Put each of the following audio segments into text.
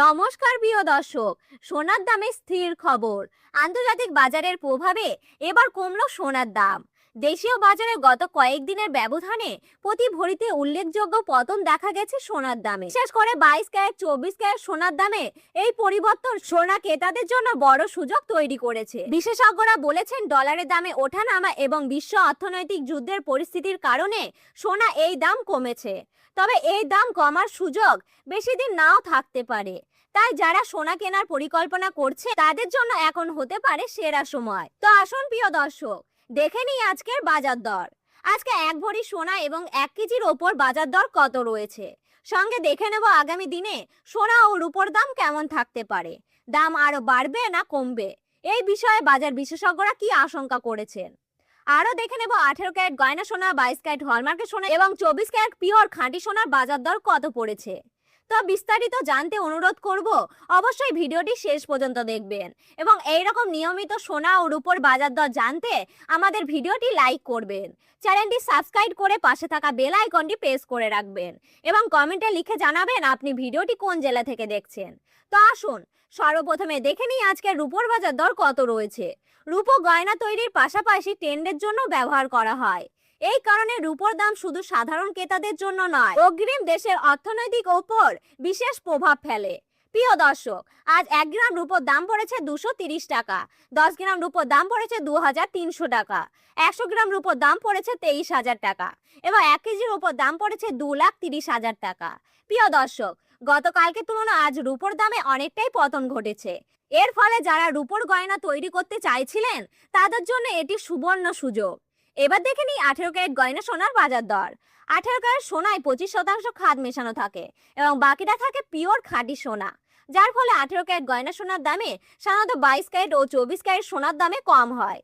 নমস্কার প্রিয় দর্শক, সোনার দামে স্থির খবর। আন্তর্জাতিক বাজারের প্রভাবে এবার কমলো সোনার দাম। দেশীয় বাজারে গত কয়েকদিনের ব্যবধানে প্রতি ভরিতে উল্লেখযোগ্য পতন দেখা গেছে সোনার দামে। বিশেষ করে 22 ক্যারেট 24 ক্যারেট সোনার দামে এই পরিবর্তন সোনা ক্রেতাদের জন্য বড় সুযোগ তৈরি করেছে। বিশেষজ্ঞরা বলেছেন, ডলারের দামে ওঠানামা এবং বিশ্ব অর্থনৈতিক যুদ্ধের পরিস্থিতির কারণে সোনা এই দাম কমেছে। তবে এই দাম কমার সুযোগ বেশি দিন নাও থাকতে পারে। তাই যারা সোনা কেনার পরিকল্পনা করছে তাদের জন্য এখন হতে পারে সেরা সময়। তো আসুন প্রিয় দর্শক, দেখে নিই আজকের বাজার দর। আজকে এক ভরি সোনা এবং 1 কেজির ওপর বাজার দর কত রয়েছে, সঙ্গে দেখে নেব আগামী দিনে সোনা ও রূপোর দাম কেমন থাকতে পারে। দাম আরো বাড়বে না কমবে, এই বিষয়ে বাজার বিশেষজ্ঞরা কি আশঙ্কা করেছেন। আরো দেখে নেব 18 ক্যারেট গয়না সোনা, 22 ক্যারেট হলমার্কের সোনা এবং 24 ক্যারেট পিওর খাঁটি সোনার বাজার দর কত পড়েছে। তো বিস্তারিত জানতে অনুরোধ করব, অবশ্যই ভিডিওটি শেষ পর্যন্ত দেখবেন এবং এই রকম নিয়মিত সোনা ও রূপোর বাজার দর জানতে আমাদের ভিডিওটি লাইক করবেন, চ্যানেলটি সাবস্ক্রাইব করে পাশে থাকা বেল আইকনটি প্রেস করে রাখবেন এবং কমেন্টে লিখে জানাবেন আপনি ভিডিওটি কোন জেলা থেকে দেখছেন। তো আসুন সর্বপ্রথমে দেখে নিই আজকের রূপোর বাজার দর কত রয়েছে। রূপো গয়না তৈরির পাশাপাশি ট্রেন্ডের জন্য ব্যবহার করা হয়। এই কারণে রূপোর দাম শুধু সাধারণ ক্রেতাদের জন্য নয়, অগ্রিম দেশের অর্থনৈতিক ওপর বিশেষ প্রভাব ফেলে। প্রিয় দর্শক, আজ 1 গ্রাম রূপোর দাম পড়েছে 230 টাকা, 10 গ্রাম রূপোর দাম পড়েছে 2300 টাকা, 100 গ্রাম রূপোর দাম পড়েছে 23,000 টাকা এবং 1 কেজির উপর দাম পড়েছে 2,30,000 টাকা। প্রিয় দর্শক, গতকালকে তুলনায় আজ রূপোর দামে অনেকটাই পতন ঘটেছে। এর ফলে যারা রূপোর গয়না তৈরি করতে চাইছিলেন তাদের জন্য এটি সুবর্ণ সুযোগ। এবার দেখে নিই 18 ক্যারেট গয়না সোনার বাজার দর। 18 ক্যারেট সোনায় 25% খাদ মেশানো থাকে এবং বাকিটা থাকে পিওর খাঁটি সোনা, যার ফলে 18 ক্যারেট গয়না সোনার দামে সাধারণত 22 ক্যারেট ও 24 ক্যারেট সোনার দামে কম হয়।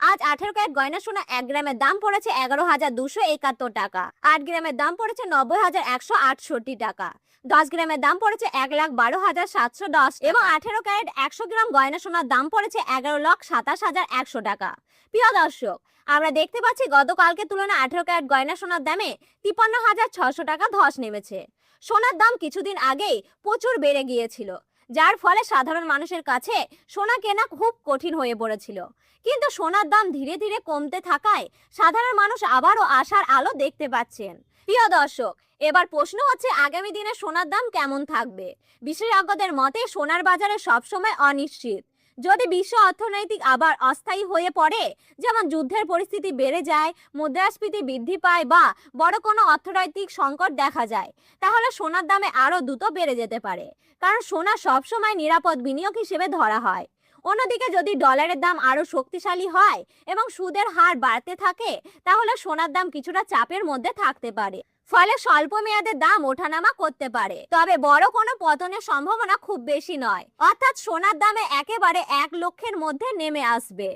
আজ 18 ক্যারেট গয়না সোনা 1 গ্রামের দাম পড়েছে 11,271 টাকা, 8 গ্রামের দাম পড়েছে 90,168 টাকা, 10 গ্রামের দাম পড়েছে 1,12,710 এবং 18 ক্যারেট 100 গ্রাম গয়না সোনার দাম পড়েছে 11,27,100 টাকা। প্রিয় দর্শক, আমরা দেখতে পাচ্ছি গতকালকে তুলনায় 18 ক্যারেট গয়না সোনার দামে 53,600 টাকা ধস নেমেছে। সোনার দাম কিছুদিন আগেই প্রচুর বেড়ে গিয়েছিল, যার ফলে সাধারণ মানুষের কাছে সোনা কেনা খুব কঠিন হয়ে পড়েছিল। কিন্তু সোনার দাম ধীরে ধীরে কমতে থাকায় সাধারণ মানুষ আবারও আশার আলো দেখতে পাচ্ছেন। প্রিয় দর্শক, এবার প্রশ্ন হচ্ছে আগামী দিনে সোনার দাম কেমন থাকবে। বিশেষজ্ঞদের মতে সোনার বাজারে সবসময় অনিশ্চিত। যদি বিশ্ব অর্থনৈতিক আবার অস্থায়ী হয়ে পড়ে, যেমন যুদ্ধের পরিস্থিতি বেড়ে যায়, মুদ্রাস্ফীতি বৃদ্ধি পায় বা বড় কোনো অর্থনৈতিক সংকট দেখা যায়, তাহলে সোনার দামে আরও দ্রুত বেড়ে যেতে পারে, কারণ সোনা সবসময় নিরাপদ বিনিয়োগ হিসেবে ধরা হয়। অন্যদিকে যদি ডলারের দাম আরও শক্তিশালী হয় এবং সুদের হার বাড়তে থাকে, তাহলে সোনার দাম কিছুটা চাপের মধ্যে থাকতে পারে, ফলে স্বল্প মেয়াদে দাম ওঠানামা করতে পারে। তবে বড় কোনো পতনের সম্ভাবনা খুব বেশি নয়, অর্থাৎ সোনার দামে একেবারে 1 লক্ষের মধ্যে নেমে আসবে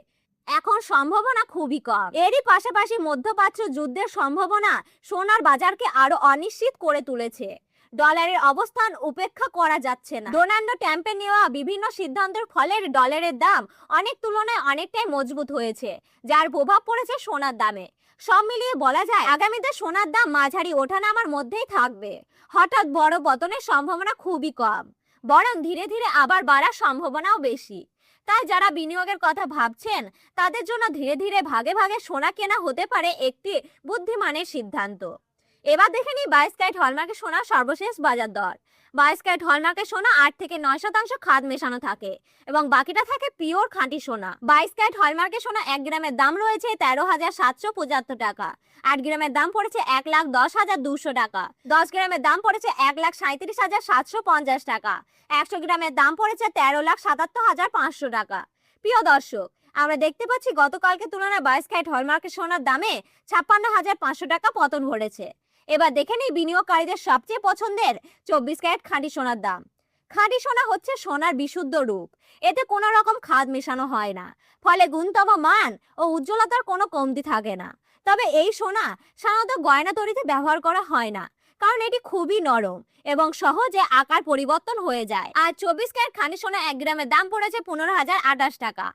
এখন সম্ভাবনা খুবই কম। এরই পাশাপাশি মধ্যপ্রাচ্য যুদ্ধের সম্ভাবনা সোনার বাজারকে আরো অনিশ্চিত করে তুলেছে। ডলারের অবস্থান উপেক্ষা করা যাচ্ছে না। ডোনাল্ড ট্রাম্পের নেওয়া বিভিন্ন সিদ্ধান্তের ফলে ডলারের দাম অনেক তুলনায় অনেকটাই মজবুত হয়েছে, যার প্রভাব পড়েছে সোনার দামে। সব মিলিয়ে বলা যায় আগামীতে সোনার দাম মাঝারি ওঠানামার মধ্যেই থাকবে। হঠাৎ বড় পতনের সম্ভাবনা খুবই কম, বরং ধীরে ধীরে আবার বাড়ার সম্ভাবনাও বেশি। তাই যারা বিনিয়োগের কথা ভাবছেন তাদের জন্য ধীরে ধীরে ভাগে ভাগে সোনা কেনা হতে পারে একটি বুদ্ধিমানের সিদ্ধান্ত। এবার দেখে নিই 22 ক্যারেট হলমার্কের সোনার সর্বশেষ বাজার দর। 22 ক্যারেট হলমার্কের সোনা 8 থেকে 9% খাদ মেশানো থাকে এবং বাকিটা থাকে পিওর খাঁটি সোনা। 22 ক্যারেট হলমার্কের সোনা 1 গ্রামের দাম রয়েছে 13,775 টাকা, 8 গ্রামের দাম পড়েছে 1,10,200 টাকা, 10 গ্রামের দাম পড়েছে 1,37,750 টাকা, 100 গ্রামের দাম পড়েছে 13,77,500 টাকা। প্রিয় দর্শক, আমরা দেখতে পাচ্ছি গতকালকে তুলনায় 22 ক্যারেট হলমার্কের সোনার দামে 56,500 টাকা পতন ঘটেছে। এবার দেখে নিই বিনিয়োগকারীদের সবচেয়ে পছন্দের 24 ক্যারেট খাঁটি সোনার দাম। খাঁটি সোনা হচ্ছে সোনার বিশুদ্ধ রূপ, এতে কোনো রকম খাদ মেশানো হয় না, ফলে গুণগত মান ও উজ্জ্বলতার কোনো কমতি থাকে না। তবে এই সোনা সাধারণত গয়না তৈরিতে ব্যবহার করা হয় না, কারণ এটি খুবই নরম এবং সহজে আকার পরিবর্তন হয়ে যায়। আর 24 ক্যারেট খাঁটি সোনা 1 গ্রামের দাম পড়েছে 15,028 টাকা,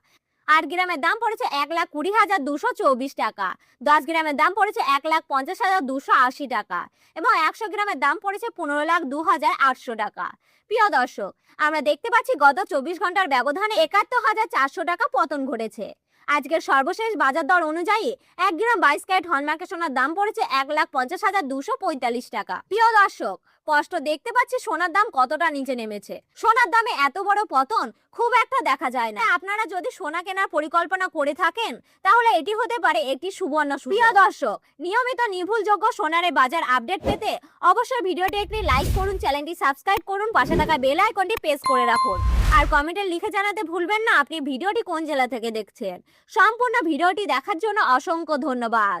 8 গ্রামের দাম পড়েছে 1,20,224 টাকা। 10 গ্রামের দাম পড়েছে 1,50,280 টাকা এবং 100 গ্রামের দাম পড়েছে 15,02,800 টাকা। প্রিয় দর্শক, আমরা দেখতে পাচ্ছি গত 24 ঘন্টার ব্যবধানে 71,400 টাকা পতন ঘটেছে। আজকের সর্বশেষ বাজার দর অনুযায়ী 1 গ্রাম 22 ক্যারেট হলমার্কের সোনার দাম পড়েছে 1,50,245 টাকা। প্রিয় দর্শক, স্পষ্ট দেখতে পাচ্ছি সোনার দাম কতটা নিচে নেমেছে। সোনার দামে এত বড় পতন খুব একটা দেখা যায় না। আপনারা যদি সোনা কেনার পরিকল্পনা করে থাকেন তাহলে এটি হতে পারে একটি সুবর্ণ সুযোগ। প্রিয় দর্শক, নিয়মিত নির্ভুলযোগ্য সোনার বাজার আপডেট পেতে অবশ্যই ভিডিওটি একটি লাইক করুন, চ্যানেলটি সাবস্ক্রাইব করুন, পাশে থাকা বেল আইকনটি প্রেস করে রাখুন। আর কমেন্টে লিখে জানাতে ভুলবেন না আপনি ভিডিওটি কোন জেলা থেকে দেখছেন। সম্পূর্ণ ভিডিওটি দেখার জন্য অসংখ্য ধন্যবাদ।